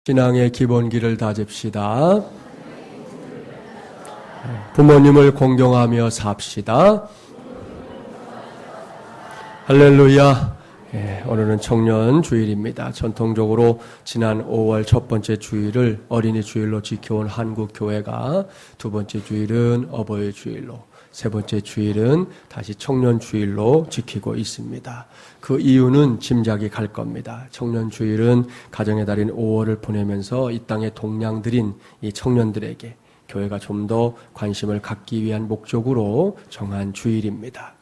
신앙의 기본기를 다집시다. 부모님을 공경하며 삽시다. 할렐루야. 오늘은 청년 주일입니다. 전통적으로 지난 5월 첫 번째 주일을 어린이 주일로 지켜온 한국 교회가 두 번째 주일은 어버이 주일로, 세 번째 주일은 다시 청년 주일로 지키고 있습니다. 그 이유는 짐작이 갈 겁니다. 청년 주일은 가정의 달인 5월을 보내면서 이 땅에 동량들인 이 청년들에게 교회가 좀 더 관심을 갖기 위한 목적으로 정한 주일입니다.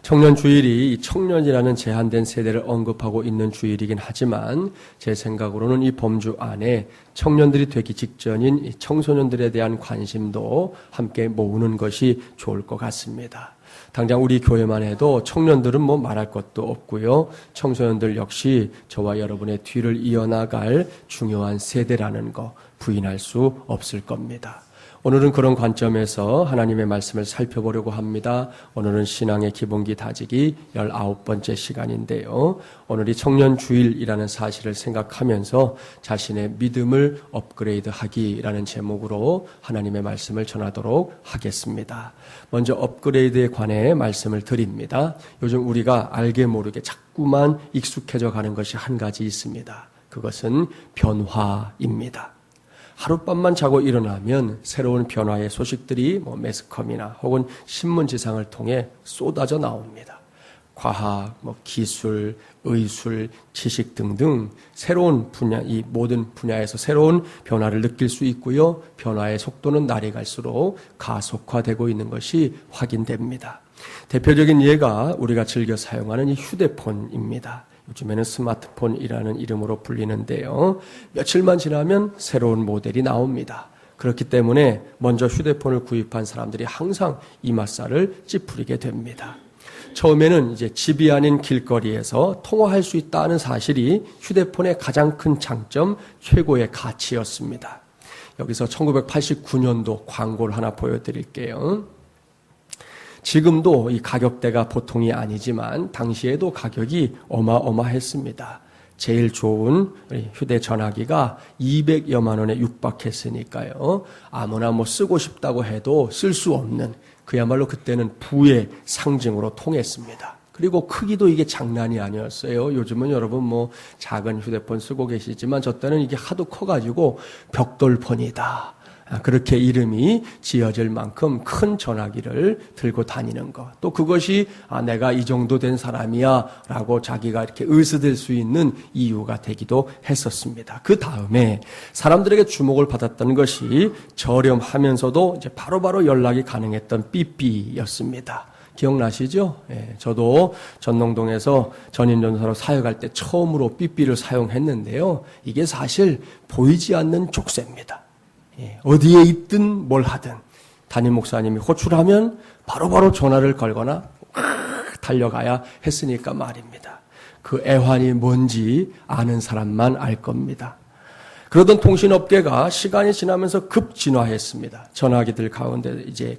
청년 주일이 이 청년이라는 제한된 세대를 언급하고 있는 주일이긴 하지만 제 생각으로는 이 범주 안에 청년들이 되기 직전인 이 청소년들에 대한 관심도 함께 모으는 것이 좋을 것 같습니다. 당장 우리 교회만 해도 청년들은 뭐 말할 것도 없고요. 청소년들 역시 저와 여러분의 뒤를 이어나갈 중요한 세대라는 거 부인할 수 없을 겁니다. 오늘은 그런 관점에서 하나님의 말씀을 살펴보려고 합니다. 오늘은 신앙의 기본기 다지기 19번째 시간인데요. 오늘이 청년 주일이라는 사실을 생각하면서 자신의 믿음을 업그레이드하기라는 제목으로 하나님의 말씀을 전하도록 하겠습니다. 먼저 업그레이드에 관해 말씀을 드립니다. 요즘 우리가 알게 모르게 자꾸만 익숙해져 가는 것이 한 가지 있습니다. 그것은 변화입니다. 하룻밤만 자고 일어나면 새로운 변화의 소식들이 매스컴이나 혹은 신문지상을 통해 쏟아져 나옵니다. 과학, 기술, 의술, 지식 등등 새로운 분야, 이 모든 분야에서 새로운 변화를 느낄 수 있고요. 변화의 속도는 날이 갈수록 가속화되고 있는 것이 확인됩니다. 대표적인 예가 우리가 즐겨 사용하는 이 휴대폰입니다. 요즘에는 스마트폰이라는 이름으로 불리는데요. 며칠만 지나면 새로운 모델이 나옵니다. 그렇기 때문에 먼저 휴대폰을 구입한 사람들이 항상 이맛살을 찌푸리게 됩니다. 처음에는 이제 집이 아닌 길거리에서 통화할 수 있다는 사실이 휴대폰의 가장 큰 장점, 최고의 가치였습니다. 여기서 1989년도 광고를 하나 보여드릴게요. 지금도 이 가격대가 보통이 아니지만 당시에도 가격이 어마어마했습니다. 제일 좋은 휴대전화기가 200여만 원에 육박했으니까요. 아무나 쓰고 싶다고 해도 쓸 수 없는 그야말로 그때는 부의 상징으로 통했습니다. 그리고 크기도 이게 장난이 아니었어요. 요즘은 여러분 작은 휴대폰 쓰고 계시지만 저 때는 이게 하도 커가지고 벽돌폰이다. 그렇게 이름이 지어질 만큼 큰 전화기를 들고 다니는 것. 또 그것이 내가 이 정도 된 사람이야 라고 자기가 이렇게 의스댈 수 있는 이유가 되기도 했었습니다. 그 다음에 사람들에게 주목을 받았던 것이 저렴하면서도 이제 바로바로 연락이 가능했던 삐삐였습니다. 기억나시죠? 저도 전농동에서 전인전사로 사역할 때 처음으로 삐삐를 사용했는데요. 이게 사실 보이지 않는 족쇄입니다. 어디에 있든 뭘 하든 담임 목사님이 호출하면 바로바로 전화를 걸거나 달려가야 했으니까 말입니다. 그 애환이 뭔지 아는 사람만 알 겁니다. 그러던 통신업계가 시간이 지나면서 급진화했습니다. 전화기들 가운데 이제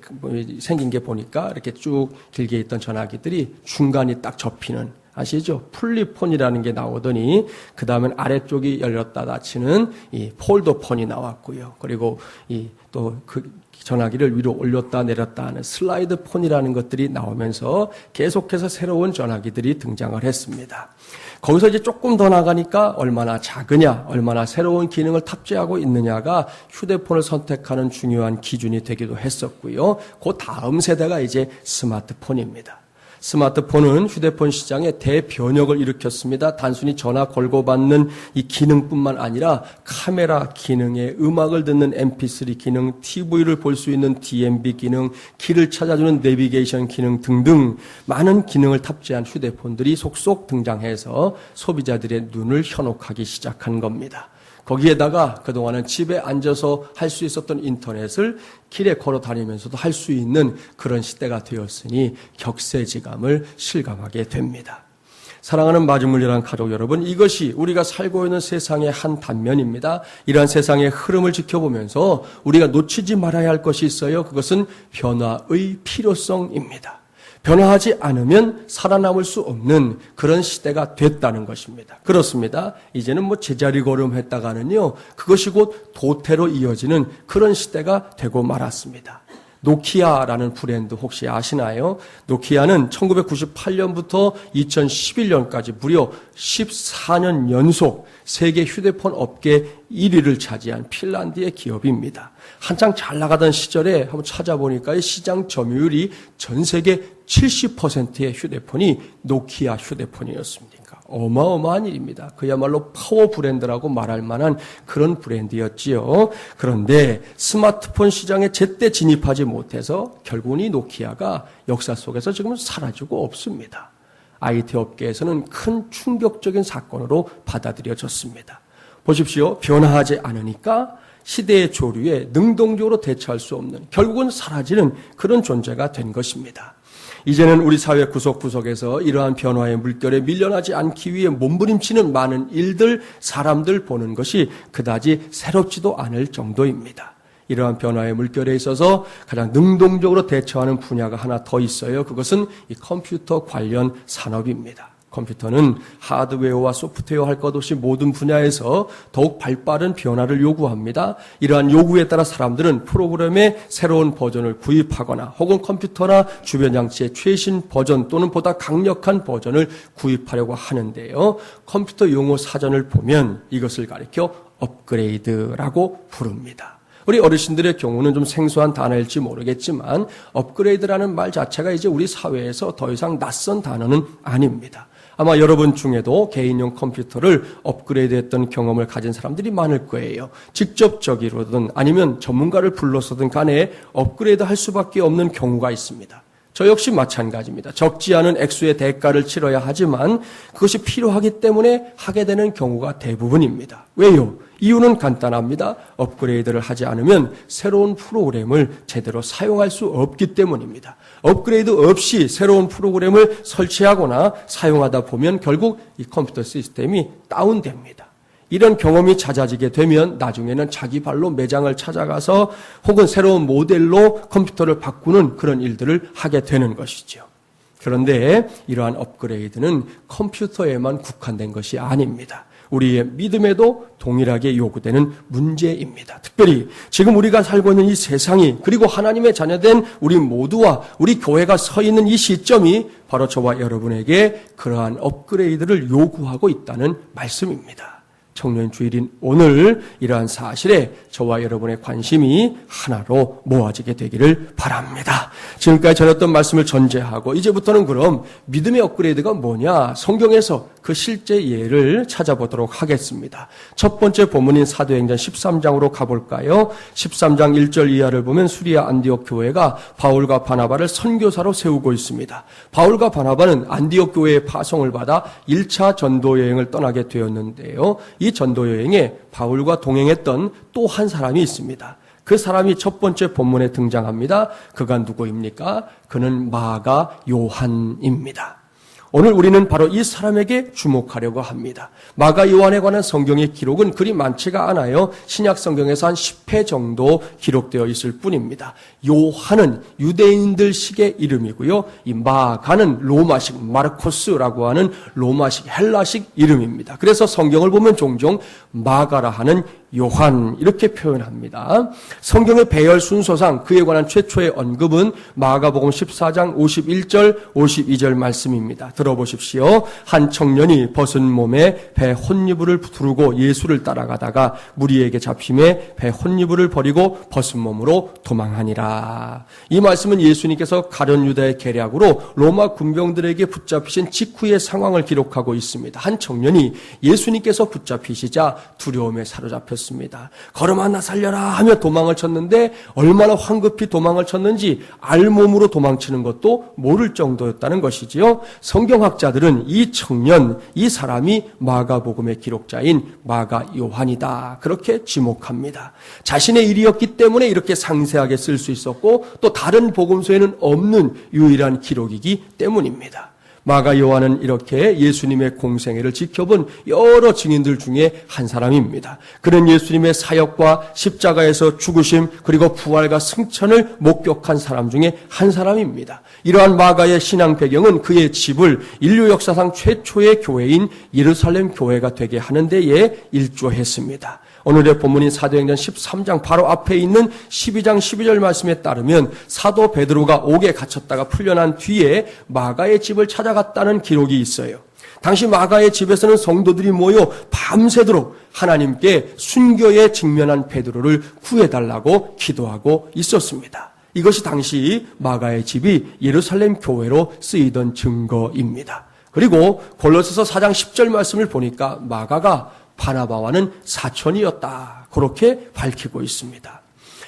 생긴 게 보니까 이렇게 쭉 길게 있던 전화기들이 중간이 딱 접히는 아시죠? 플립폰이라는 게 나오더니 그 다음엔 아래쪽이 열렸다 닫히는 이 폴더폰이 나왔고요. 그리고 또 그 전화기를 위로 올렸다 내렸다 하는 슬라이드 폰이라는 것들이 나오면서 계속해서 새로운 전화기들이 등장을 했습니다. 거기서 이제 조금 더 나가니까 얼마나 작으냐, 얼마나 새로운 기능을 탑재하고 있느냐가 휴대폰을 선택하는 중요한 기준이 되기도 했었고요. 그 다음 세대가 이제 스마트폰입니다. 스마트폰은 휴대폰 시장에 대변혁을 일으켰습니다. 단순히 전화 걸고 받는 이 기능뿐만 아니라 카메라 기능에 음악을 듣는 MP3 기능, TV를 볼 수 있는 DMB 기능, 길을 찾아주는 내비게이션 기능 등등 많은 기능을 탑재한 휴대폰들이 속속 등장해서 소비자들의 눈을 현혹하기 시작한 겁니다. 거기에다가 그동안은 집에 앉아서 할 수 있었던 인터넷을 길에 걸어 다니면서도 할 수 있는 그런 시대가 되었으니 격세지감을 실감하게 됩니다. 사랑하는 마중물이라는 가족 여러분, 이것이 우리가 살고 있는 세상의 한 단면입니다. 이러한 세상의 흐름을 지켜보면서 우리가 놓치지 말아야 할 것이 있어요. 그것은 변화의 필요성입니다. 변화하지 않으면 살아남을 수 없는 그런 시대가 됐다는 것입니다. 그렇습니다. 이제는 제자리 걸음했다가는요, 그것이 곧 도태로 이어지는 그런 시대가 되고 말았습니다. 노키아라는 브랜드 혹시 아시나요? 노키아는 1998년부터 2011년까지 무려 14년 연속 세계 휴대폰 업계 1위를 차지한 핀란드의 기업입니다. 한창 잘 나가던 시절에 한번 찾아보니까 이 시장 점유율이 전 세계 70%의 휴대폰이 노키아 휴대폰이었습니다. 어마어마한 일입니다. 그야말로 파워 브랜드라고 말할 만한 그런 브랜드였지요. 그런데 스마트폰 시장에 제때 진입하지 못해서 결국은 이 노키아가 역사 속에서 지금은 사라지고 없습니다. IT 업계에서는 큰 충격적인 사건으로 받아들여졌습니다. 보십시오. 변화하지 않으니까 시대의 조류에 능동적으로 대처할 수 없는, 결국은 사라지는 그런 존재가 된 것입니다. 이제는 우리 사회 구석구석에서 이러한 변화의 물결에 밀려나지 않기 위해 몸부림치는 많은 일들, 사람들 보는 것이 그다지 새롭지도 않을 정도입니다. 이러한 변화의 물결에 있어서 가장 능동적으로 대처하는 분야가 하나 더 있어요. 그것은 이 컴퓨터 관련 산업입니다. 컴퓨터는 하드웨어와 소프트웨어 할 것 없이 모든 분야에서 더욱 발빠른 변화를 요구합니다. 이러한 요구에 따라 사람들은 프로그램의 새로운 버전을 구입하거나 혹은 컴퓨터나 주변 장치의 최신 버전 또는 보다 강력한 버전을 구입하려고 하는데요. 컴퓨터 용어 사전을 보면 이것을 가리켜 업그레이드라고 부릅니다. 우리 어르신들의 경우는 좀 생소한 단어일지 모르겠지만 업그레이드라는 말 자체가 이제 우리 사회에서 더 이상 낯선 단어는 아닙니다. 아마 여러분 중에도 개인용 컴퓨터를 업그레이드했던 경험을 가진 사람들이 많을 거예요. 직접적으로든 아니면 전문가를 불러서든 간에 업그레이드 할 수밖에 없는 경우가 있습니다. 저 역시 마찬가지입니다. 적지 않은 액수의 대가를 치러야 하지만 그것이 필요하기 때문에 하게 되는 경우가 대부분입니다. 왜요? 이유는 간단합니다. 업그레이드를 하지 않으면 새로운 프로그램을 제대로 사용할 수 없기 때문입니다. 업그레이드 없이 새로운 프로그램을 설치하거나 사용하다 보면 결국 이 컴퓨터 시스템이 다운됩니다. 이런 경험이 잦아지게 되면 나중에는 자기 발로 매장을 찾아가서 혹은 새로운 모델로 컴퓨터를 바꾸는 그런 일들을 하게 되는 것이죠. 그런데 이러한 업그레이드는 컴퓨터에만 국한된 것이 아닙니다. 우리의 믿음에도 동일하게 요구되는 문제입니다. 특별히 지금 우리가 살고 있는 이 세상이, 그리고 하나님의 자녀된 우리 모두와 우리 교회가 서 있는 이 시점이 바로 저와 여러분에게 그러한 업그레이드를 요구하고 있다는 말씀입니다. 청년 주일인 오늘 이러한 사실에 저와 여러분의 관심이 하나로 모아지게 되기를 바랍니다. 지금까지 전했던 말씀을 전제하고 이제부터는 그럼 믿음의 업그레이드가 뭐냐? 성경에서 그 실제 예를 찾아보도록 하겠습니다. 첫 번째 본문인 사도행전 13장으로 가볼까요? 13장 1절 이하를 보면 수리아 안디옥 교회가 바울과 바나바를 선교사로 세우고 있습니다. 바울과 바나바는 안디옥 교회의 파송을 받아 1차 전도 여행을 떠나게 되었는데요. 이 전도 여행에 바울과 동행했던 또 한 사람이 있습니다. 그 사람이 첫 번째 본문에 등장합니다. 그가 누구입니까? 그는 마가 요한입니다. 오늘 우리는 바로 이 사람에게 주목하려고 합니다. 마가 요한에 관한 성경의 기록은 그리 많지가 않아요. 신약 성경에서 한 10회 정도 기록되어 있을 뿐입니다. 요한은 유대인들식의 이름이고요. 이 마가는 로마식, 마르코스라고 하는 로마식, 헬라식 이름입니다. 그래서 성경을 보면 종종 마가라 하는 요한 이렇게 표현합니다. 성경의 배열 순서상 그에 관한 최초의 언급은 마가복음 14장 51절 52절 말씀입니다. 들어보십시오. 한 청년이 벗은 몸에 배 혼이불을 두르고 예수를 따라가다가 무리에게 잡힘에 배 혼이불을 버리고 벗은 몸으로 도망하니라. 이 말씀은 예수님께서 가룟 유다의 계략으로 로마 군병들에게 붙잡히신 직후의 상황을 기록하고 있습니다. 한 청년이 예수님께서 붙잡히시자 두려움에 사로잡혔습니다. 걸음아 나 살려라 하며 도망을 쳤는데 얼마나 황급히 도망을 쳤는지 알몸으로 도망치는 것도 모를 정도였다는 것이지요. 성경학자들은 이 청년, 이 사람이 마가복음의 기록자인 마가 요한이다 그렇게 지목합니다. 자신의 일이었기 때문에 이렇게 상세하게 쓸 수 있었고 또 다른 복음서에는 없는 유일한 기록이기 때문입니다. 마가 요한은 이렇게 예수님의 공생애를 지켜본 여러 증인들 중에 한 사람입니다. 그는 예수님의 사역과 십자가에서 죽으심 그리고 부활과 승천을 목격한 사람 중에 한 사람입니다. 이러한 마가의 신앙 배경은 그의 집을 인류 역사상 최초의 교회인 예루살렘 교회가 되게 하는 데에 일조했습니다. 오늘의 본문인 사도행전 13장 바로 앞에 있는 12장 12절 말씀에 따르면 사도 베드로가 옥에 갇혔다가 풀려난 뒤에 마가의 집을 찾아갔다는 기록이 있어요. 당시 마가의 집에서는 성도들이 모여 밤새도록 하나님께 순교에 직면한 베드로를 구해달라고 기도하고 있었습니다. 이것이 당시 마가의 집이 예루살렘 교회로 쓰이던 증거입니다. 그리고 골로새서 4장 10절 말씀을 보니까 마가가 바나바와는 사촌이었다. 그렇게 밝히고 있습니다.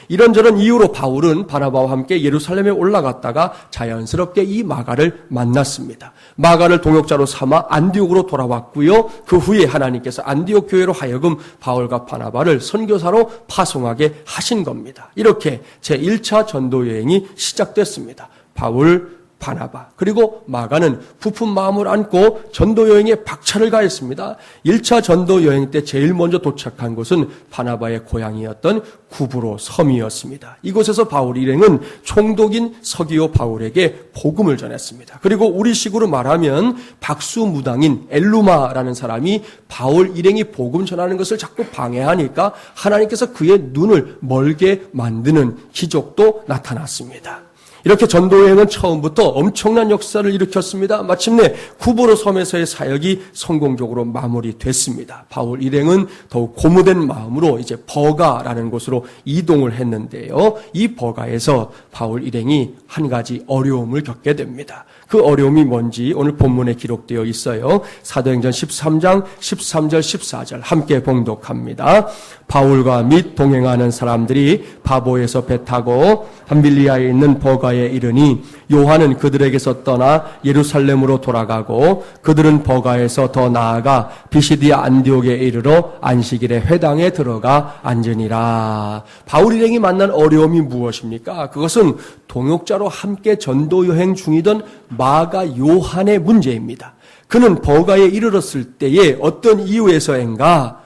이런저런 이유로 바울은 바나바와 함께 예루살렘에 올라갔다가 자연스럽게 이 마가를 만났습니다. 마가를 동역자로 삼아 안디옥으로 돌아왔고요. 그 후에 하나님께서 안디옥 교회로 하여금 바울과 바나바를 선교사로 파송하게 하신 겁니다. 이렇게 제1차 전도 여행이 시작됐습니다. 바울, 바나바 그리고 마가는 부푼 마음을 안고 전도 여행에 박차를 가했습니다. 1차 전도 여행 때 제일 먼저 도착한 곳은 바나바의 고향이었던 구브로 섬이었습니다. 이곳에서 바울 일행은 총독인 서기오 바울에게 복음을 전했습니다. 그리고 우리식으로 말하면 박수무당인 엘루마라는 사람이 바울 일행이 복음 전하는 것을 자꾸 방해하니까 하나님께서 그의 눈을 멀게 만드는 기적도 나타났습니다. 이렇게 전도여행은 처음부터 엄청난 역사를 일으켰습니다. 마침내 구브로 섬에서의 사역이 성공적으로 마무리됐습니다. 바울 일행은 더욱 고무된 마음으로 이제 버가라는 곳으로 이동을 했는데요. 이 버가에서 바울 일행이 한 가지 어려움을 겪게 됩니다. 그 어려움이 뭔지 오늘 본문에 기록되어 있어요. 사도행전 13장 13절 14절 함께 봉독합니다. 바울과 및 동행하는 사람들이 바보에서 배 타고 함빌리아에 있는 버가에 이르니 요한은 그들에게서 떠나 예루살렘으로 돌아가고 그들은 버가에서 더 나아가 비시디아 안디옥에 이르러 안식일에 회당에 들어가 앉으니라. 바울 일행이 만난 어려움이 무엇입니까? 그것은 동역자로 함께 전도 여행 중이던 마가 요한의 문제입니다. 그는 버가에 이르렀을 때에 어떤 이유에서인가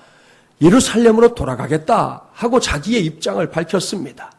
예루살렘으로 돌아가겠다 하고 자기의 입장을 밝혔습니다.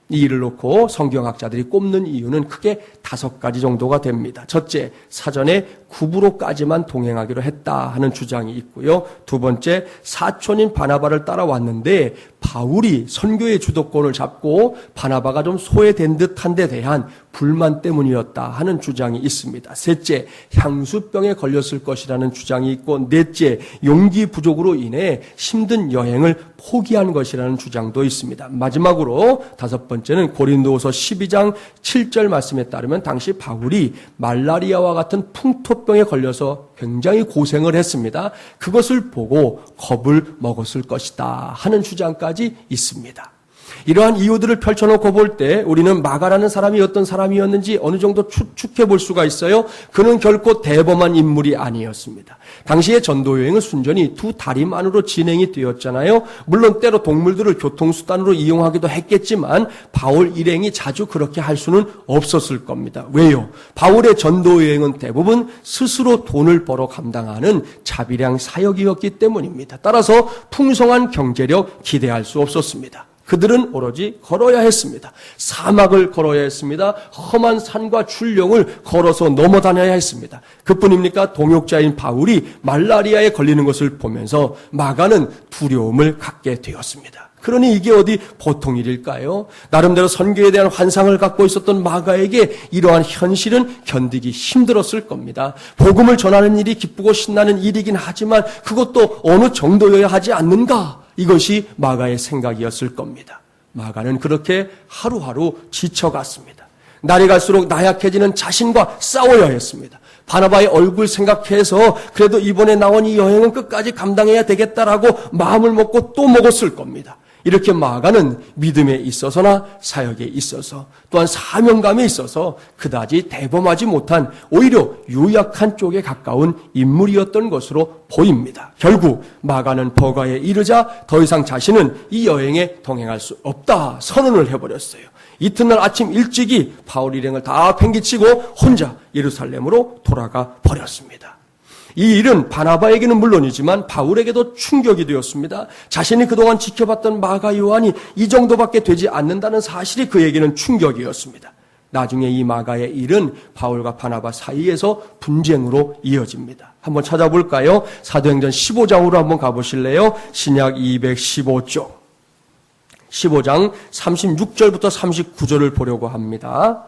이 일을 놓고 성경학자들이 꼽는 이유는 크게 5가지 정도가 됩니다. 첫째, 사전에 구브로까지만 동행하기로 했다 하는 주장이 있고요. 두 번째, 사촌인 바나바를 따라왔는데 바울이 선교의 주도권을 잡고 바나바가 좀 소외된 듯한 데 대한 불만 때문이었다 하는 주장이 있습니다. 셋째, 향수병에 걸렸을 것이라는 주장이 있고 넷째, 용기 부족으로 인해 힘든 여행을 포기한 것이라는 주장도 있습니다. 마지막으로 5번째는 고린도후서 12장 7절 말씀에 따르면 당시 바울이 말라리아와 같은 풍토병에 걸려서 굉장히 고생을 했습니다. 그것을 보고 겁을 먹었을 것이다 하는 주장까지 있습니다. 이러한 이유들을 펼쳐놓고 볼 때 우리는 마가라는 사람이 어떤 사람이었는지 어느 정도 추측해 볼 수가 있어요. 그는 결코 대범한 인물이 아니었습니다. 당시의 전도여행은 순전히 2다리만으로 진행이 되었잖아요. 물론 때로 동물들을 교통수단으로 이용하기도 했겠지만 바울 일행이 자주 그렇게 할 수는 없었을 겁니다. 왜요? 바울의 전도여행은 대부분 스스로 돈을 벌어 감당하는 자비량 사역이었기 때문입니다. 따라서 풍성한 경제력 기대할 수 없었습니다. 그들은 오로지 걸어야 했습니다. 사막을 걸어야 했습니다. 험한 산과 출령을 걸어서 넘어 다녀야 했습니다. 그뿐입니까? 동역자인 바울이 말라리아에 걸리는 것을 보면서 마가는 두려움을 갖게 되었습니다. 그러니 이게 어디 보통 일일까요? 나름대로 선교에 대한 환상을 갖고 있었던 마가에게 이러한 현실은 견디기 힘들었을 겁니다. 복음을 전하는 일이 기쁘고 신나는 일이긴 하지만 그것도 어느 정도여야 하지 않는가? 이것이 마가의 생각이었을 겁니다. 마가는 그렇게 하루하루 지쳐갔습니다. 날이 갈수록 나약해지는 자신과 싸워야 했습니다. 바나바의 얼굴 생각해서 그래도 이번에 나온 이 여행은 끝까지 감당해야 되겠다라고 마음을 먹고 또 먹었을 겁니다. 이렇게 마가는 믿음에 있어서나 사역에 있어서 또한 사명감에 있어서 그다지 대범하지 못한 오히려 유약한 쪽에 가까운 인물이었던 것으로 보입니다. 결국 마가는 버가에 이르자 더 이상 자신은 이 여행에 동행할 수 없다 선언을 해버렸어요. 이튿날 아침 일찍이 바울 일행을 다 팽개치고 혼자 예루살렘으로 돌아가 버렸습니다. 이 일은 바나바에게는 물론이지만 바울에게도 충격이 되었습니다. 자신이 그동안 지켜봤던 마가 요한이 이 정도밖에 되지 않는다는 사실이 그에게는 충격이었습니다. 나중에 이 마가의 일은 바울과 바나바 사이에서 분쟁으로 이어집니다. 한번 찾아볼까요? 사도행전 15장으로 한번 가보실래요? 신약 215쪽 15장 36절부터 39절을 보려고 합니다.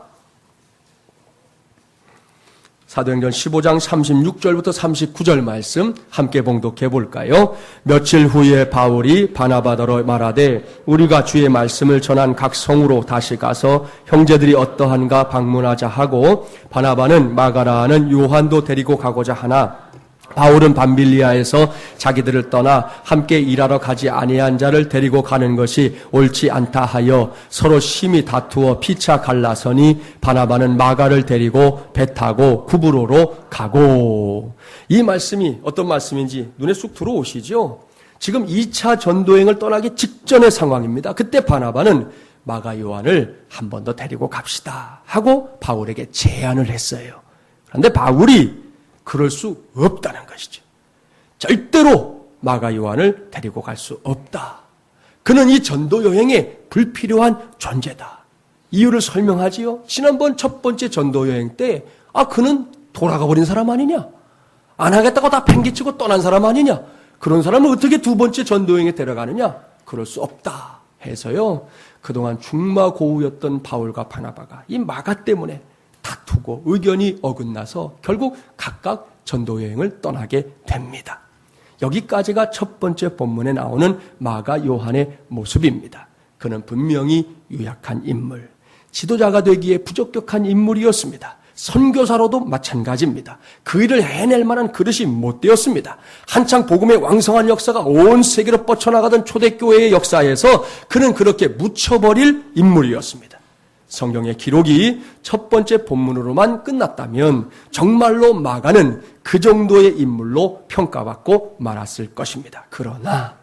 사도행전 15장 36절부터 39절 말씀 함께 봉독해 볼까요? 며칠 후에 바울이 바나바더러 말하되 우리가 주의 말씀을 전한 각 성으로 다시 가서 형제들이 어떠한가 방문하자 하고 바나바는 마가라 하는 요한도 데리고 가고자 하나 바울은 밤빌리아에서 자기들을 떠나 함께 일하러 가지 아니한 자를 데리고 가는 것이 옳지 않다 하여 서로 심히 다투어 피차 갈라서니 바나바는 마가를 데리고 배 타고 구브로로 가고. 이 말씀이 어떤 말씀인지 눈에 쑥 들어오시죠? 지금 2차 전도행을 떠나기 직전의 상황입니다. 그때 바나바는 마가 요한을 한 번 더 데리고 갑시다 하고 바울에게 제안을 했어요. 그런데 바울이 그럴 수 없다는 것이죠. 절대로 마가 요한을 데리고 갈 수 없다. 그는 이 전도 여행에 불필요한 존재다. 이유를 설명하지요. 지난번 첫 번째 전도 여행 때 그는 돌아가 버린 사람 아니냐? 안 하겠다고 다 팽개치고 떠난 사람 아니냐? 그런 사람을 어떻게 두 번째 전도 여행에 데려가느냐? 그럴 수 없다 해서요. 그동안 중마고우였던 바울과 바나바가 이 마가 때문에 다투고 의견이 어긋나서 결국 각각 전도여행을 떠나게 됩니다. 여기까지가 첫 번째 본문에 나오는 마가 요한의 모습입니다. 그는 분명히 유약한 인물, 지도자가 되기에 부적격한 인물이었습니다. 선교사로도 마찬가지입니다. 그 일을 해낼 만한 그릇이 못 되었습니다. 한창 복음의 왕성한 역사가 온 세계로 뻗쳐나가던 초대교회의 역사에서 그는 그렇게 묻혀버릴 인물이었습니다. 성경의 기록이 첫 번째 본문으로만 끝났다면 정말로 마가는 그 정도의 인물로 평가받고 말았을 것입니다. 그러나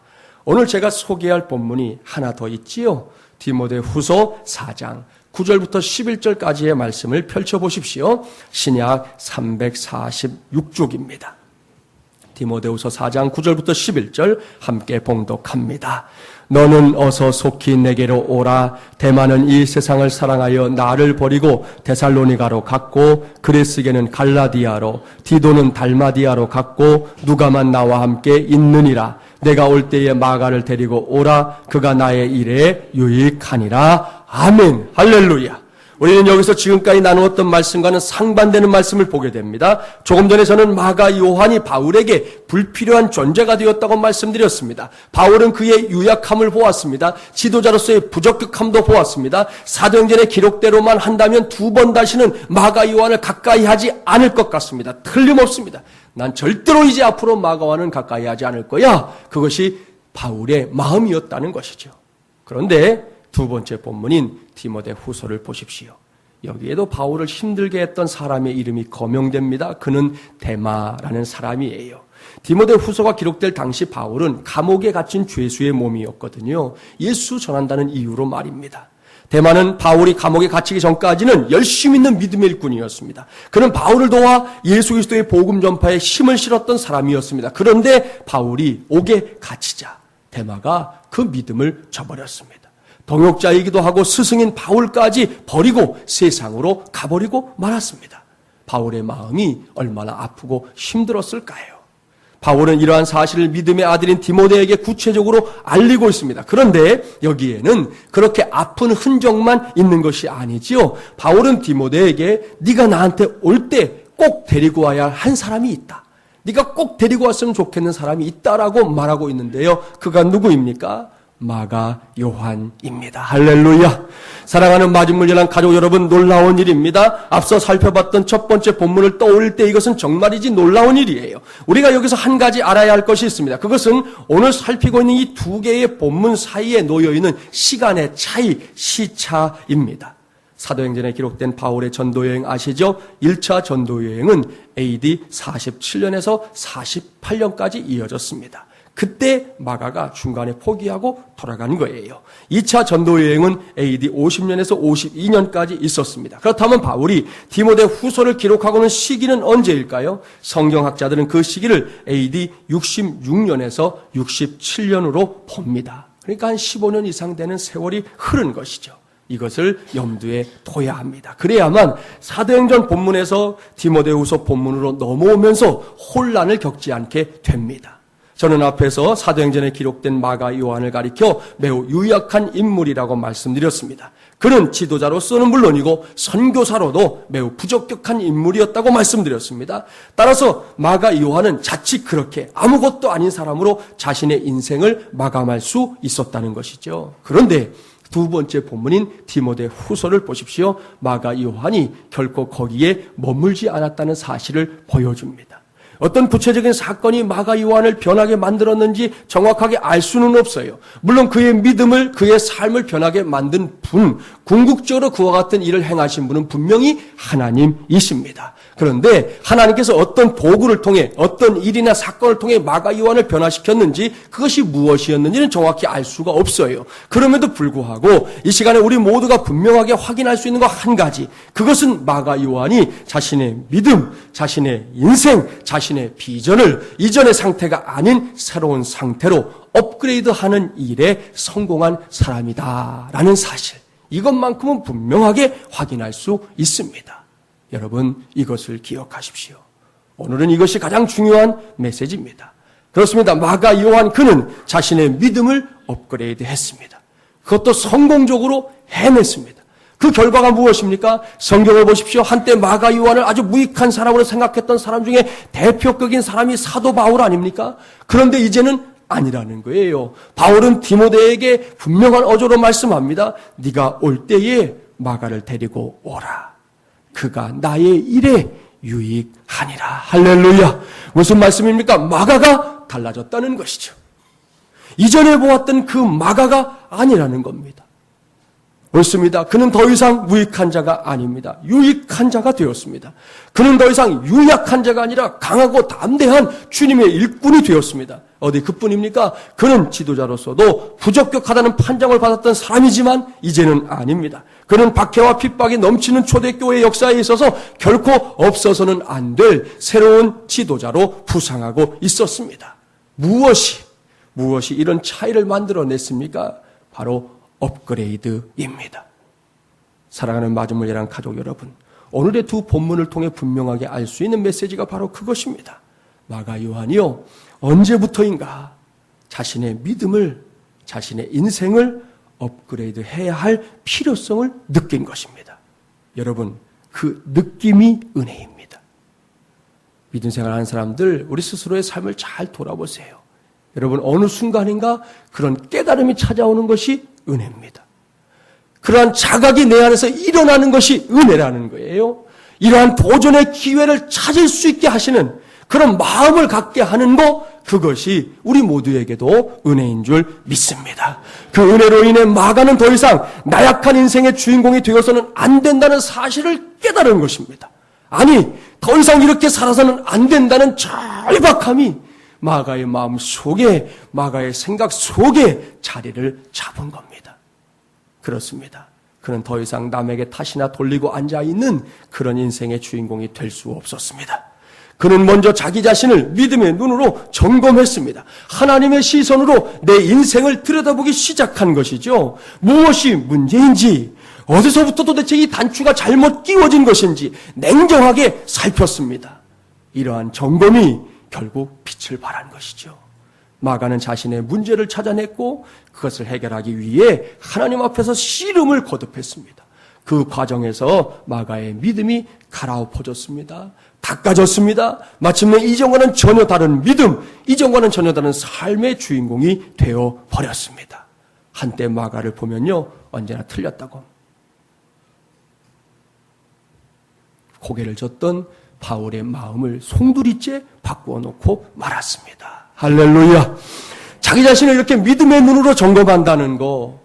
오늘 제가 소개할 본문이 하나 더 있지요. 디모데후서 4장 9절부터 11절까지의 말씀을 펼쳐보십시오. 신약 346쪽입니다. 디모데후서 4장 9절부터 11절 함께 봉독합니다. 너는 어서 속히 내게로 오라. 데마는 이 세상을 사랑하여 나를 버리고 데살로니가로 갔고 그레스게는 갈라디아로 디도는 달마디아로 갔고 누가만 나와 함께 있느니라. 내가 올 때에 마가를 데리고 오라. 그가 나의 일에 유익하니라. 아멘. 할렐루야. 우리는 여기서 지금까지 나누었던 말씀과는 상반되는 말씀을 보게 됩니다. 조금 전에 저는 마가 요한이 바울에게 불필요한 존재가 되었다고 말씀드렸습니다. 바울은 그의 유약함을 보았습니다. 지도자로서의 부적격함도 보았습니다. 사도행전의 기록대로만 한다면 두 번 다시는 마가 요한을 가까이 하지 않을 것 같습니다. 틀림없습니다. 난 절대로 이제 앞으로 마가 요한은 가까이 하지 않을 거야. 그것이 바울의 마음이었다는 것이죠. 그런데 두 번째 본문인 디모데후서를 보십시오. 여기에도 바울을 힘들게 했던 사람의 이름이 거명됩니다. 그는 데마라는 사람이에요. 디모데후서가 기록될 당시 바울은 감옥에 갇힌 죄수의 몸이었거든요. 예수 전한다는 이유로 말입니다. 데마는 바울이 감옥에 갇히기 전까지는 열심히 있는 믿음의 일꾼이었습니다. 그는 바울을 도와 예수 그리스도의 복음 전파에 힘을 실었던 사람이었습니다. 그런데 바울이 옥에 갇히자 데마가 그 믿음을 저버렸습니다. 동역자이기도 하고 스승인 바울까지 버리고 세상으로 가버리고 말았습니다. 바울의 마음이 얼마나 아프고 힘들었을까요? 바울은 이러한 사실을 믿음의 아들인 디모데에게 구체적으로 알리고 있습니다. 그런데 여기에는 그렇게 아픈 흔적만 있는 것이 아니지요. 바울은 디모데에게 네가 나한테 올 때 꼭 데리고 와야 한 사람이 있다. 네가 꼭 데리고 왔으면 좋겠는 사람이 있다라고 말하고 있는데요. 그가 누구입니까? 마가 요한입니다. 할렐루야. 사랑하는 마중물연한 가족 여러분, 놀라운 일입니다. 앞서 살펴봤던 첫 번째 본문을 떠올릴 때 이것은 정말이지 놀라운 일이에요. 우리가 여기서 한 가지 알아야 할 것이 있습니다. 그것은 오늘 살피고 있는 이 두 개의 본문 사이에 놓여있는 시간의 차이, 시차입니다. 사도행전에 기록된 바울의 전도여행 아시죠? 1차 전도여행은 AD 47년에서 48년까지 이어졌습니다. 그때 마가가 중간에 포기하고 돌아간 거예요. 2차 전도 여행은 AD 50년에서 52년까지 있었습니다. 그렇다면 바울이 디모데 후서를 기록하고는 시기는 언제일까요? 성경학자들은 그 시기를 AD 66년에서 67년으로 봅니다. 그러니까 한 15년 이상 되는 세월이 흐른 것이죠. 이것을 염두에 둬야 합니다. 그래야만 사도행전 본문에서 디모데후서 본문으로 넘어오면서 혼란을 겪지 않게 됩니다. 저는 앞에서 사도행전에 기록된 마가 요한을 가리켜 매우 유약한 인물이라고 말씀드렸습니다. 그는 지도자로서는 물론이고 선교사로도 매우 부적격한 인물이었다고 말씀드렸습니다. 따라서 마가 요한은 자칫 그렇게 아무것도 아닌 사람으로 자신의 인생을 마감할 수 있었다는 것이죠. 그런데 두 번째 본문인 디모데 후서를 보십시오. 마가 요한이 결코 거기에 머물지 않았다는 사실을 보여줍니다. 어떤 구체적인 사건이 마가 요한을 변하게 만들었는지 정확하게 알 수는 없어요. 물론 그의 믿음을, 그의 삶을 변하게 만든 분, 궁극적으로 그와 같은 일을 행하신 분은 분명히 하나님이십니다. 그런데 하나님께서 어떤 도구를 통해, 어떤 일이나 사건을 통해 마가 요한을 변화시켰는지, 그것이 무엇이었는지는 정확히 알 수가 없어요. 그럼에도 불구하고 이 시간에 우리 모두가 분명하게 확인할 수 있는 것 한 가지, 그것은 마가 요한이 자신의 믿음, 자신의 인생, 자신의 비전을 이전의 상태가 아닌 새로운 상태로 업그레이드하는 일에 성공한 사람이다라는 사실, 이것만큼은 분명하게 확인할 수 있습니다. 여러분, 이것을 기억하십시오. 오늘은 이것이 가장 중요한 메시지입니다. 그렇습니다. 마가 요한, 그는 자신의 믿음을 업그레이드했습니다. 그것도 성공적으로 해냈습니다. 그 결과가 무엇입니까? 성경을 보십시오. 한때 마가 요한을 아주 무익한 사람으로 생각했던 사람 중에 대표격인 사람이 사도 바울 아닙니까? 그런데 이제는 아니라는 거예요. 바울은 디모데에게 분명한 어조로 말씀합니다. 네가 올 때에 마가를 데리고 오라. 그가 나의 일에 유익하니라. 할렐루야. 무슨 말씀입니까? 마가가 달라졌다는 것이죠. 이전에 보았던 그 마가가 아니라는 겁니다. 옳습니다. 그는 더 이상 무익한 자가 아닙니다. 유익한 자가 되었습니다. 그는 더 이상 유약한 자가 아니라 강하고 담대한 주님의 일꾼이 되었습니다. 어디 그뿐입니까? 그는 지도자로서도 부적격하다는 판정을 받았던 사람이지만 이제는 아닙니다. 그는 박해와 핍박이 넘치는 초대교회 역사에 있어서 결코 없어서는 안 될 새로운 지도자로 부상하고 있었습니다. 무엇이 이런 차이를 만들어냈습니까? 바로 업그레이드입니다. 사랑하는 마중물예랑 가족 여러분, 오늘의 두 본문을 통해 분명하게 알 수 있는 메시지가 바로 그것입니다. 마가 요한이요, 언제부터인가 자신의 믿음을, 자신의 인생을 업그레이드 해야 할 필요성을 느낀 것입니다. 여러분, 그 느낌이 은혜입니다. 믿음 생활하는 사람들, 우리 스스로의 삶을 잘 돌아보세요. 여러분, 어느 순간인가 그런 깨달음이 찾아오는 것이 은혜입니다. 그러한 자각이 내 안에서 일어나는 것이 은혜라는 거예요. 이러한 도전의 기회를 찾을 수 있게 하시는 그런 마음을 갖게 하는 것, 그것이 우리 모두에게도 은혜인 줄 믿습니다. 그 은혜로 인해 마가는 더 이상 나약한 인생의 주인공이 되어서는 안 된다는 사실을 깨달은 것입니다. 아니, 더 이상 이렇게 살아서는 안 된다는 절박함이 마가의 마음 속에, 마가의 생각 속에 자리를 잡은 겁니다. 그렇습니다. 그는 더 이상 남에게 탓이나 돌리고 앉아있는 그런 인생의 주인공이 될 수 없었습니다. 그는 먼저 자기 자신을 믿음의 눈으로 점검했습니다. 하나님의 시선으로 내 인생을 들여다보기 시작한 것이죠. 무엇이 문제인지, 어디서부터 도대체 이 단추가 잘못 끼워진 것인지 냉정하게 살폈습니다. 이러한 점검이 결국 빛을 발한 것이죠. 마가는 자신의 문제를 찾아냈고 그것을 해결하기 위해 하나님 앞에서 씨름을 거듭했습니다. 그 과정에서 마가의 믿음이 갈아엎어졌습니다. 닦아졌습니다. 마침내 이전과는 전혀 다른 믿음, 이전과는 전혀 다른 삶의 주인공이 되어버렸습니다. 한때 마가를 보면요, 언제나 틀렸다고 고개를 젓던 바울의 마음을 송두리째 바꾸어 놓고 말았습니다. 할렐루야. 자기 자신을 이렇게 믿음의 눈으로 점검한다는 거,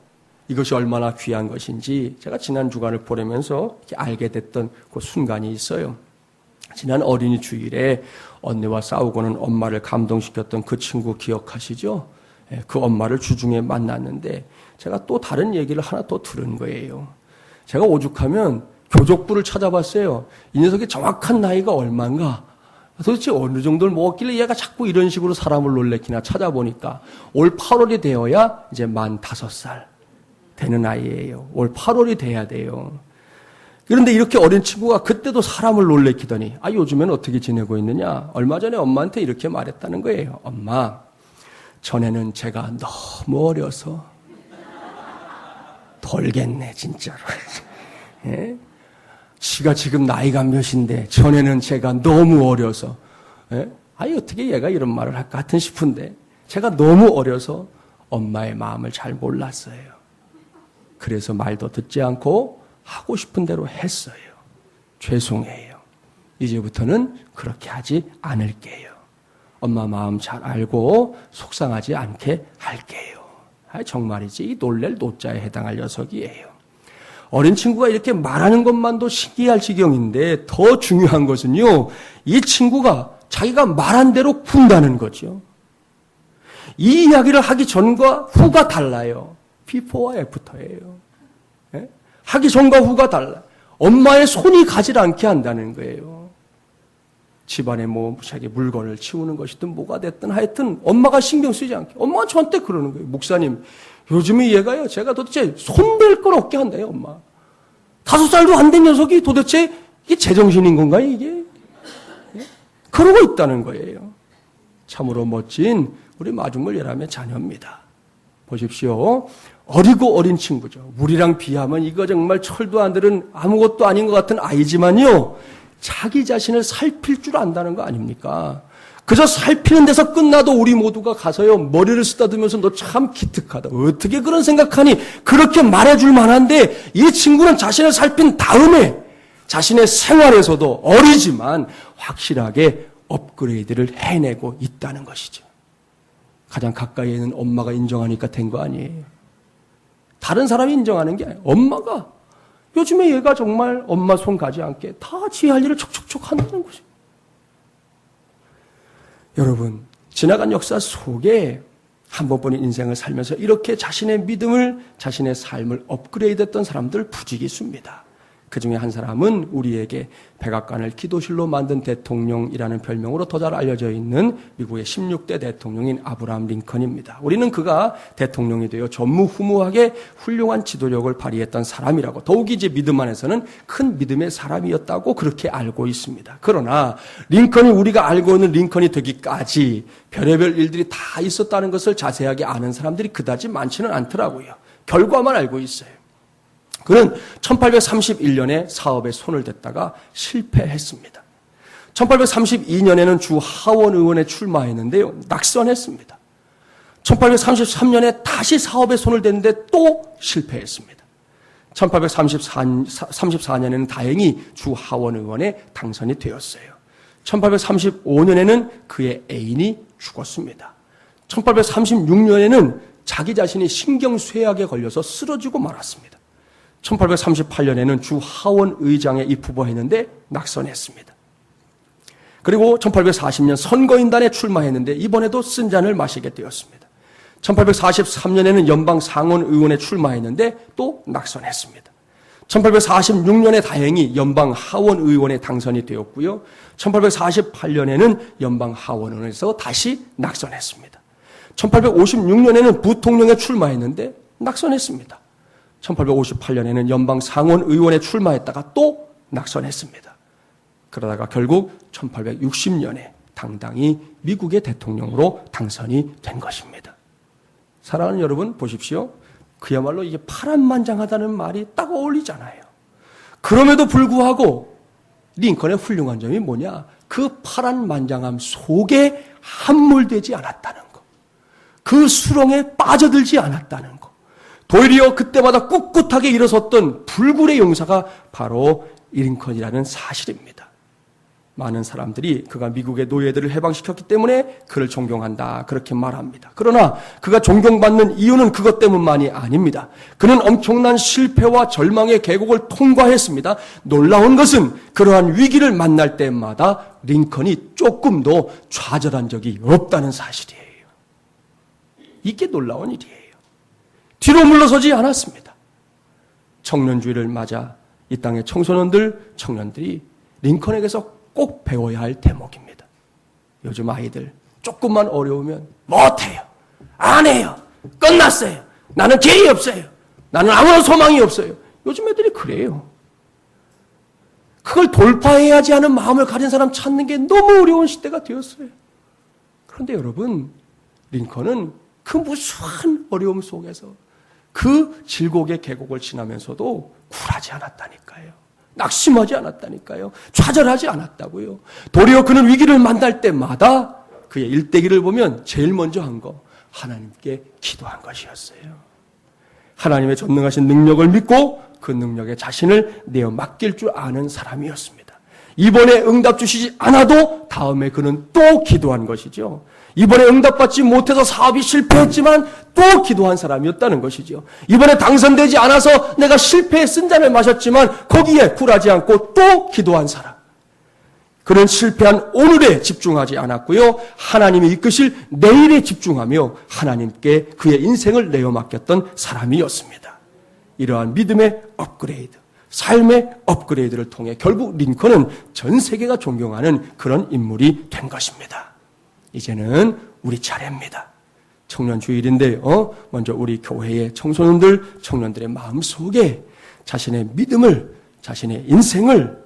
이것이 얼마나 귀한 것인지 제가 지난 주간을 보내면서 이렇게 알게 됐던 그 순간이 있어요. 지난 어린이 주일에 언니와 싸우고는 엄마를 감동시켰던 그 친구 기억하시죠? 그 엄마를 주중에 만났는데 제가 또 다른 얘기를 하나 또 들은 거예요. 제가 오죽하면 교족부를 찾아봤어요. 이 녀석의 정확한 나이가 얼마인가? 도대체 어느 정도를 먹었길래 얘가 자꾸 이런 식으로 사람을 놀래키나 찾아보니까 올 8월이 되어야 이제 만 5살 되는 아이예요. 올 8월이 돼야 돼요. 그런데 이렇게 어린 친구가 그때도 사람을 놀래키더니 요즘엔 어떻게 지내고 있느냐? 얼마 전에 엄마한테 이렇게 말했다는 거예요. 엄마, 전에는 제가 너무 어려서 돌겠네 진짜로. 예? 지가 지금 나이가 몇인데 전에는 제가 너무 어려서 어떻게 얘가 이런 말을 할까 하여튼 싶은데 제가 너무 어려서 엄마의 마음을 잘 몰랐어요. 그래서 말도 듣지 않고 하고 싶은 대로 했어요. 죄송해요. 이제부터는 그렇게 하지 않을게요. 엄마 마음 잘 알고 속상하지 않게 할게요. 정말이지 이 놀랄 노자에 해당할 녀석이에요. 어린 친구가 이렇게 말하는 것만도 신기할 지경인데 더 중요한 것은요. 이 친구가 자기가 말한 대로 군다는 거죠. 이 이야기를 하기 전과 후가 달라요. before와 after예요. 하기 전과 후가 달라요. 엄마의 손이 가지 않게 한다는 거예요. 집안에 자기 물건을 치우는 것이든 뭐가 됐든 하여튼 엄마가 신경 쓰지 않게. 엄마가 저한테 그러는 거예요. 목사님, 요즘에 얘가요. 제가 도대체 손댈 걸 없게 한다요, 엄마. 5살도 안 된 녀석이 도대체 이게 제정신인 건가요, 이게? 그러고 있다는 거예요. 참으로 멋진 우리 마중물 예람의 자녀입니다. 보십시오. 어리고 어린 친구죠. 우리랑 비하면 이거 정말 철도 안 들은 아무것도 아닌 것 같은 아이지만요. 자기 자신을 살필 줄 안다는 거 아닙니까? 그저 살피는 데서 끝나도 우리 모두가 가서요. 머리를 쓰다듬으면서 너 참 기특하다. 어떻게 그런 생각하니? 그렇게 말해줄 만한데 이 친구는 자신을 살핀 다음에 자신의 생활에서도 어리지만 확실하게 업그레이드를 해내고 있다는 것이죠. 가장 가까이에 있는 엄마가 인정하니까 된 거 아니에요. 다른 사람이 인정하는 게 아니에요. 엄마가 요즘에 얘가 정말 엄마 손 가지 않게 다 지 할 일을 척척척 한다는 거죠. 여러분, 지나간 역사 속에 한 번뿐인 인생을 살면서 이렇게 자신의 믿음을, 자신의 삶을 업그레이드했던 사람들 부지기 있습니다. 그 중에 한 사람은 우리에게 백악관을 기도실로 만든 대통령이라는 별명으로 더 잘 알려져 있는 미국의 16대 대통령인 아브라함 링컨입니다. 우리는 그가 대통령이 되어 전무후무하게 훌륭한 지도력을 발휘했던 사람이라고, 더욱이 이제 믿음 안에서는 큰 믿음의 사람이었다고 그렇게 알고 있습니다. 그러나 링컨이 우리가 알고 있는 링컨이 되기까지 별의별 일들이 다 있었다는 것을 자세하게 아는 사람들이 그다지 많지는 않더라고요. 결과만 알고 있어요. 그는 1831년에 사업에 손을 댔다가 실패했습니다. 1832년에는 주 하원 의원에 출마했는데요. 낙선했습니다. 1833년에 다시 사업에 손을 댔는데 또 실패했습니다. 1834년에는 다행히 주 하원 의원에 당선이 되었어요. 1835년에는 그의 애인이 죽었습니다. 1836년에는 자기 자신이 신경쇠약에 걸려서 쓰러지고 말았습니다. 1838년에는 주 하원 의장에 입후보했는데 낙선했습니다. 그리고 1840년 선거인단에 출마했는데 이번에도 쓴 잔을 마시게 되었습니다. 1843년에는 연방 상원 의원에 출마했는데 또 낙선했습니다. 1846년에 다행히 연방 하원 의원에 당선이 되었고요. 1848년에는 연방 하원의원에서 다시 낙선했습니다. 1856년에는 부통령에 출마했는데 낙선했습니다. 1858년에는 연방 상원 의원에 출마했다가 또 낙선했습니다. 그러다가 결국 1860년에 당당히 미국의 대통령으로 당선이 된 것입니다. 사랑하는 여러분, 보십시오. 그야말로 이게 파란만장하다는 말이 딱 어울리잖아요. 그럼에도 불구하고 링컨의 훌륭한 점이 뭐냐? 그 파란만장함 속에 함몰되지 않았다는 것. 그 수렁에 빠져들지 않았다는 것. 도리어 그때마다 꿋꿋하게 일어섰던 불굴의 용사가 바로 링컨이라는 사실입니다. 많은 사람들이 그가 미국의 노예들을 해방시켰기 때문에 그를 존경한다, 그렇게 말합니다. 그러나 그가 존경받는 이유는 그것 때문만이 아닙니다. 그는 엄청난 실패와 절망의 계곡을 통과했습니다. 놀라운 것은 그러한 위기를 만날 때마다 링컨이 조금도 좌절한 적이 없다는 사실이에요. 이게 놀라운 일이에요. 뒤로 물러서지 않았습니다. 청년주의를 맞아 이 땅의 청년들이 링컨에게서 꼭 배워야 할 대목입니다. 요즘 아이들 조금만 어려우면 못해요, 안 해요, 끝났어요, 나는 기회 없어요, 나는 아무런 소망이 없어요. 요즘 애들이 그래요. 그걸 돌파해야지 하는 마음을 가진 사람 찾는 게 너무 어려운 시대가 되었어요. 그런데 여러분, 링컨은 그 무수한 어려움 속에서 그 질곡의 계곡을 지나면서도 굴하지 않았다니까요. 낙심하지 않았다니까요. 좌절하지 않았다고요. 도리어 그는 위기를 만날 때마다 그의 일대기를 보면 제일 먼저 한 거, 하나님께 기도한 것이었어요. 하나님의 전능하신 능력을 믿고 그 능력에 자신을 내어 맡길 줄 아는 사람이었습니다. 이번에 응답 주시지 않아도 다음에 그는 또 기도한 것이죠. 이번에 응답받지 못해서 사업이 실패했지만 또 기도한 사람이었다는 것이죠. 이번에 당선되지 않아서 내가 실패의 쓴잔을 마셨지만 거기에 굴하지 않고 또 기도한 사람. 그는 실패한 오늘에 집중하지 않았고요. 하나님이 이끄실 내일에 집중하며 하나님께 그의 인생을 내어 맡겼던 사람이었습니다. 이러한 믿음의 업그레이드, 삶의 업그레이드를 통해 결국 링컨은 전 세계가 존경하는 그런 인물이 된 것입니다. 이제는 우리 차례입니다. 청년 주일인데요. 먼저 우리 교회의 청년들의 마음속에 자신의 믿음을, 자신의 인생을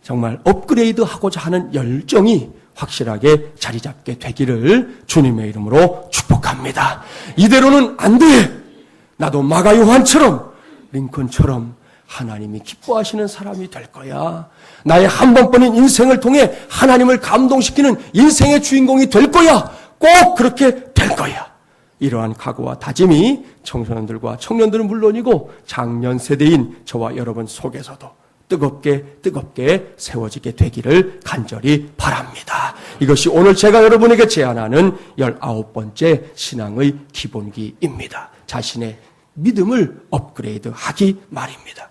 정말 업그레이드하고자 하는 열정이 확실하게 자리 잡게 되기를 주님의 이름으로 축복합니다. 이대로는 안 돼. 나도 마가 요한처럼, 링컨처럼 하나님이 기뻐하시는 사람이 될 거야. 나의 한 번뿐인 인생을 통해 하나님을 감동시키는 인생의 주인공이 될 거야. 꼭 그렇게 될 거야. 이러한 각오와 다짐이 청소년들과 청년들은 물론이고 장년 세대인 저와 여러분 속에서도 뜨겁게 세워지게 되기를 간절히 바랍니다. 이것이 오늘 제가 여러분에게 제안하는 19번째 신앙의 기본기입니다. 자신의 믿음을 업그레이드하기 말입니다.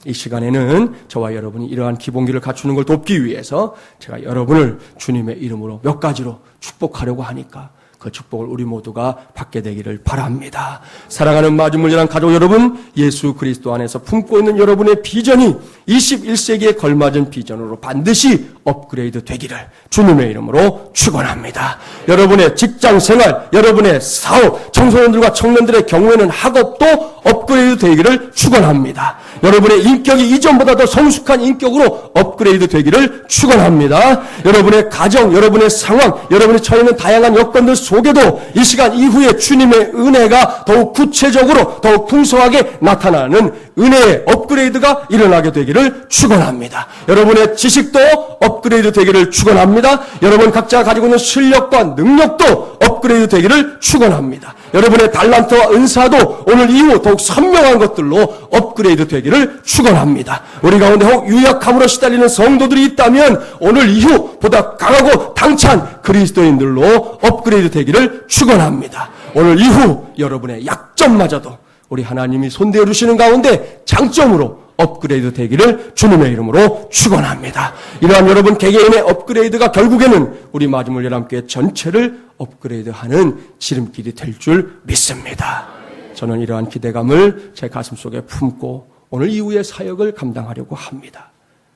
이 시간에는 저와 여러분이 이러한 기본기를 갖추는 걸 돕기 위해서 제가 여러분을 주님의 이름으로 몇 가지로 축복하려고 하니까 그 축복을 우리 모두가 받게 되기를 바랍니다. 사랑하는 마중물리란 가족 여러분, 예수 그리스도 안에서 품고 있는 여러분의 비전이 21세기에 걸맞은 비전으로 반드시 업그레이드 되기를 주님의 이름으로 축원합니다. 여러분의 직장 생활, 여러분의 사업, 청소년들과 청년들의 경우에는 학업도 업그레이드 되기를 축원합니다. 여러분의 인격이 이전보다 더 성숙한 인격으로 업그레이드 되기를 축원합니다. 여러분의 가정, 여러분의 상황, 여러분이 처해 있는 다양한 여건들 속에도 이 시간 이후에 주님의 은혜가 더욱 구체적으로 더욱 풍성하게 나타나는 은혜의 업그레이드가 일어나게 되기를 축원합니다. 여러분의 지식도 업그레이드 되기를 축원합니다. 여러분 각자 가지고 있는 실력과 능력도 업그레이드 되기를 축원합니다. 여러분의 달란트와 은사도 오늘 이후 더욱 선명한 것들로 업그레이드 되기를 축원합니다. 우리 가운데 혹 유약함으로 시달리는 성도들이 있다면 오늘 이후 보다 강하고 당찬 그리스도인들로 업그레이드 되기를 축원합니다. 오늘 이후 여러분의 약점마저도 우리 하나님이 손대어 주시는 가운데 장점으로 업그레이드 되기를 주님의 이름으로 축원합니다. 이러한 여러분 개개인의 업그레이드가 결국에는 우리 마지막 열람교회 전체를 업그레이드하는 지름길이 될 줄 믿습니다. 저는 이러한 기대감을 제 가슴속에 품고 오늘 이후의 사역을 감당하려고 합니다.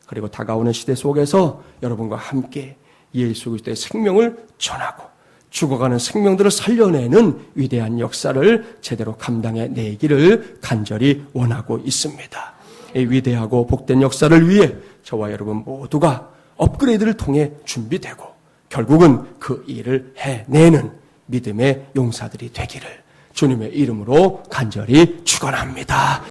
그리고 다가오는 시대 속에서 여러분과 함께 예수 그리스도의 생명을 전하고 죽어가는 생명들을 살려내는 위대한 역사를 제대로 감당해 내기를 간절히 원하고 있습니다. 이 위대하고 복된 역사를 위해 저와 여러분 모두가 업그레이드를 통해 준비되고 결국은 그 일을 해내는 믿음의 용사들이 되기를 주님의 이름으로 간절히 축원합니다.